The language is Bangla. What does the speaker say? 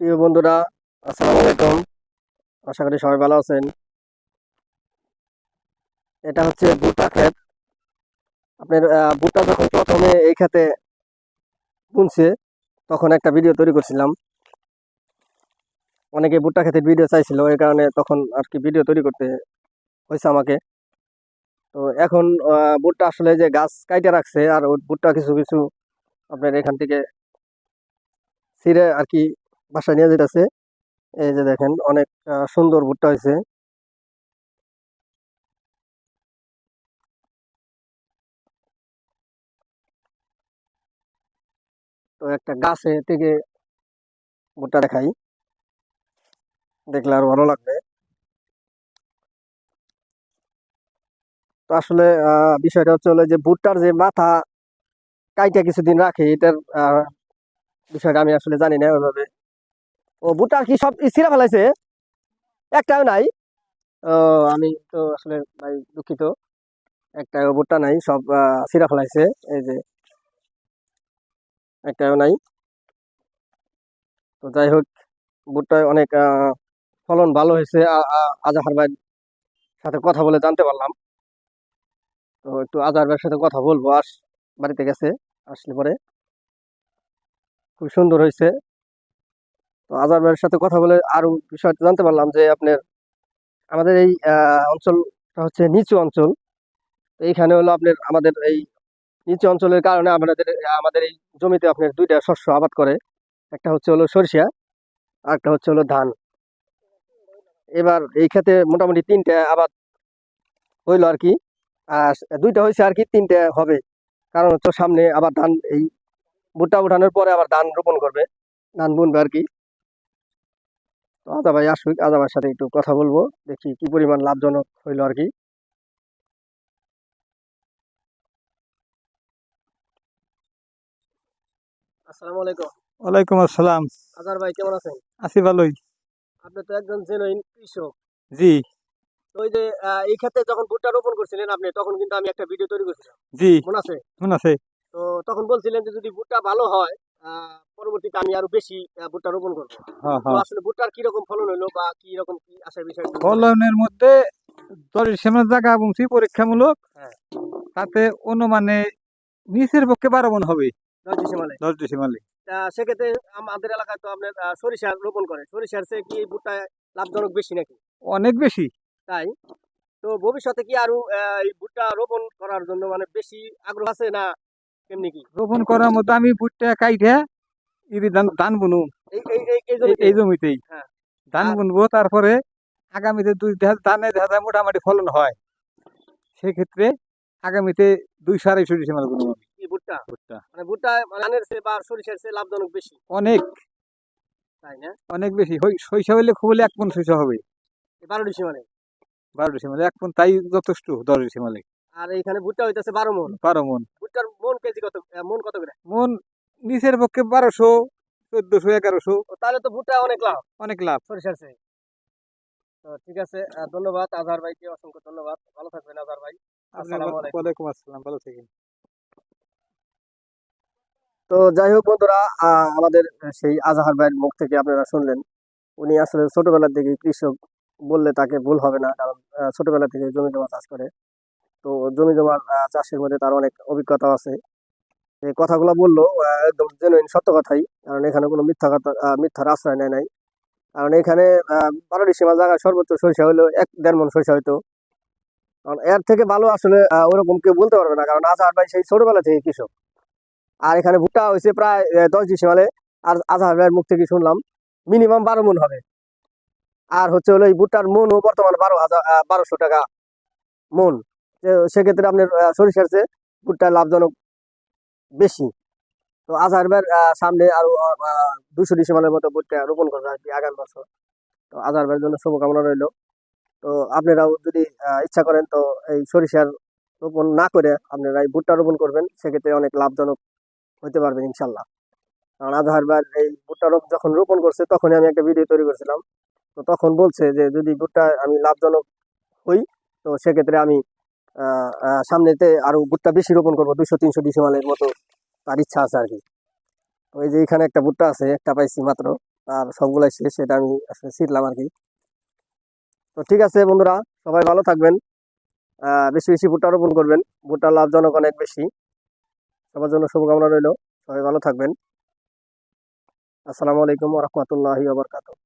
প্রিয় বন্ধুরা, আসসালামু আলাইকুম। আশা করি সবাই ভালো আছেন। এটা হচ্ছে ভুট্টা ক্ষেত। আপনার ভুট্টা যখন প্রথমে এই ক্ষেতে বুনছে তখন একটা ভিডিও তৈরি করছিলাম। অনেকে ভুট্টা ক্ষেতের ভিডিও চাইছিল, এই কারণে তখন আর কি ভিডিও তৈরি করতে হয়েছে আমাকে। তো এখন ভুট্টা আসলে যে গাছ কাইটে রাখছে, আর ওই ভুট্টা কিছু কিছু আপনার এখান থেকে ছিঁড়ে আর কি বাসায় নিয়ে যেতেছে। এই যে দেখেন, অনেক সুন্দর ভুট্টা হয়েছে। তো একটা গাছে থেকে ভুট্টা দেখাই, দেখলে আরো ভালো লাগবে। তো আসলে বিষয়টা হচ্ছে হলো যে ভুট্টার যে মাথা কাইটা কিছুদিন রাখে, এটার বিষয়টা আমি আসলে জানি না ওইভাবে। ও ভুট্টার কি সব ছিঁড়া ফেলাইছে? একটাও নাই? ও, আমি তো আসলে ভাই দুঃখিত, একটাও ভুট্টা নাই, সব ছিঁড়া ফেলাইছে। এই যে একটাও নাই। তো যাই হোক, ভুট্টায় অনেক ফলন ভালো হয়েছে। আজাহার ভাইয়ের সাথে কথা বলে জানতে পারলাম। তো একটু আজাহার ভাইয়ের সাথে কথা বলবো, বাড়িতে গেছে, আসলে পরে খুব সুন্দর হয়েছে। তো আজাহার ভাইয়ের সাথে কথা বলে আরো বিষয়টা জানতে পারলাম যে আপনার আমাদের এই অঞ্চলটা হচ্ছে নিচু অঞ্চল। তো এইখানে হলো আপনার আমাদের এই নিচু অঞ্চলের কারণে আমাদের এই জমিতে আপনার দুইটা শস্য আবাদ করে। একটা হচ্ছে হলো সরিষা, আর একটা হচ্ছে হলো ধান। এবার এই ক্ষেতে মোটামুটি তিনটা আবাদ হইলো আর কি। আর দুইটা হয়েছে আর কি, তিনটা হবে। কারণ হচ্ছে সামনে আবার ধান, এই ভুট্টা উঠানোর পরে আবার ধান রোপণ করবে, ধান বুনবে আর কি। তো আজা ভাই আসুক, আজা ভাইয়ের সাথে একটু কথা বলবো, দেখি কি পরিমাণ লাভজনক হইলো আর কি। আসসালামু আলাইকুম। ওয়ালাইকুম আসসালাম। আজার ভাই কেমন আছেন? আছি ভালোই। আপনি তো একজন জেনুইন কৃষক। জি। তো ওই যে এই ক্ষেত্রে যখন ভুট্টা রোপণ করছিলেন আপনি, তখন কিন্তু আমি একটা ভিডিও তৈরি করছিলাম, জি। মনে আছে? মনে আছে। তো তখন বলছিলেন যে যদি ভুট্টা ভালো হয়, পরবর্তীতে আমি আরো বেশি ভুট্টা রোপণ করবো। হ্যাঁ, তো হ্যাঁ। আসলে ভুট্টার কিরকম ফলন হলো বা কি রকম কি আসার বিষয় একটু বলেন। ফলনের মধ্যে 10 ডিসেম্বর জায়গা বুনছি পরীক্ষামূলক। হ্যাঁ, তাতে অনুমানে নিচের পক্ষে 12 মণ হবে। 10 ডিসেম্বরে। 10 ডিসেম্বরে। সেক্ষেত্রে আমাদের এলাকায় তো আপনার সরিষা রোপণ করে, সরিষার চেয়ে কি এই ভুট্টা লাভজনক বেশি নাকি? অনেক বেশি। তাই? তো ভবিষ্যতে কি আরো এই ভুট্টা রোপণ করার জন্য মানে বেশি আগ্রহ আছে, না কেমনি কি? রোপণ করার মধ্যে আমি ভুট্টা কাইটে ধান ধান বুনু। এই এই এই এই এই জমিতে? এই জমিতেই হ্যাঁ। ধান আর বুনবো। তারপরে আগামীতে ধানে দেখা যায় মোটামুটি ফলন হয়। সেক্ষেত্রে আগামীতে 200-250 ডিসেম্বর বুনবো আমি কি ভুট্টা? ভুট্টা। মানে ভুট্টা মানে ধানের চেয়ে বা সরিষার চেয়ে লাভজনক বেশি? অনেক তাই না? অনেক বেশি। শস্য হইলে খুব হলে 1 মণ শস্য হবে। এই 12 ডিসেম্বরে। 12 ডিসেম্বরে 1 মণ, তাই যথেষ্ট। 10 ডিসেম্বরে আর এইখানে ভুট্টা হইতেছে 12 মণ। 12 মণ। ভুট্টার মন কেজি কত? মন কত করে? মন নিচের পক্ষে 1200, 1400, 1100। ও, তাহলে তো ভুট্টা অনেক লাভ অনেক লাভ। সরিষার চেয়ে। তো ঠিক আছে, ধন্যবাদ আজহার ভাইকে, অসংখ্য ধন্যবাদ। ভালো থাকবেন আজহার ভাই। আপনার আসসালামু আলাইকুম। ওয়ালাইকুম আসসালাম, ভালো থাকেন। তো যাই হোক বন্ধুরা, আমাদের সেই আজহার ভাইয়ের মুখ থেকে আপনারা শুনলেন। উনি আসলে ছোটবেলা থেকে কৃষক বললে তাকে ভুল হবে না, কারণ ছোটবেলা থেকে জমি জমা চাষ করে। তো জমি জমা চাষের মধ্যে তার অনেক অভিজ্ঞতা আছে। এই কথাগুলো বললো একদম জেনুইন সত্য কথাই, কারণ এখানে কোনো মিথ্যা কথা, মিথ্যার আশ্রয় নেয় নাই। কারণ এখানে 12 ডিসেম্বর জায়গায় সর্বোচ্চ সরিষা হলো 1-1.5 মণ সরিষা হইতো। কারণ এর থেকে ভালো আসলে ওরকম কেউ বলতে পারবে না, কারণ আজহার ভাই সেই ছোটবেলা থেকে কৃষক। আর এখানে ভুট্টা হয়েছে প্রায় 10 ডিসেম্বরে। আর আজহার ভাইয়ের মুখ থেকে শুনলাম মিনিমাম 12 মণ হবে। আর হচ্ছে হলো এই ভুট্টার মনও বর্তমানে 1200 টাকা মন। সেক্ষেত্রে আপনার সরিষার চেয়ে ভুট্টার লাভজনক বেশি। তো আজহার ভাইয়ের সামনে আরো 200 ডিসেম্বরের মতো ভুট্টা রোপণ করবে আর কি আগামী বছর। তো আজহার ভাইয়ের জন্য শুভকামনা রইল। তো আপনারাও যদি ইচ্ছা করেন, তো এই সরিষার রোপণ না করে আপনারা এই ভুট্টা রোপণ করবেন, সেক্ষেত্রে অনেক লাভজনক হতে পারবেন ইনশাল্লাহ। কারণ আজহার ভাই এই ভুট্টা যখন রোপণ করছে তখনই আমি একটা ভিডিও তৈরি করছিলাম। তো তখন বলছে যে যদি ভুট্টা আমি লাভজনক হই, তো সেক্ষেত্রে আমি সামনেতে আরো ভুট্টা বেশি রোপণ করবো, 200-300 ডিসিমালের মতো তার ইচ্ছা আছে আর কি। তো এই যে এখানে একটা ভুট্টা আছে, একটা পাইছি মাত্র, আর সবগুলাই শেষ, সেটা আমি আসলে ছিটলাম আর কি। তো ঠিক আছে বন্ধুরা, সবাই ভালো থাকবেন, বেশি বেশি ভুট্টা রোপণ করবেন, ভুট্টার লাভজনক অনেক বেশি। সবার জন্য শুভকামনা রইল, সবাই ভালো থাকবেন। আসসালামু আলাইকুম ওয়া রাহমাতুল্লাহি ওয়া বারাকাতুহু।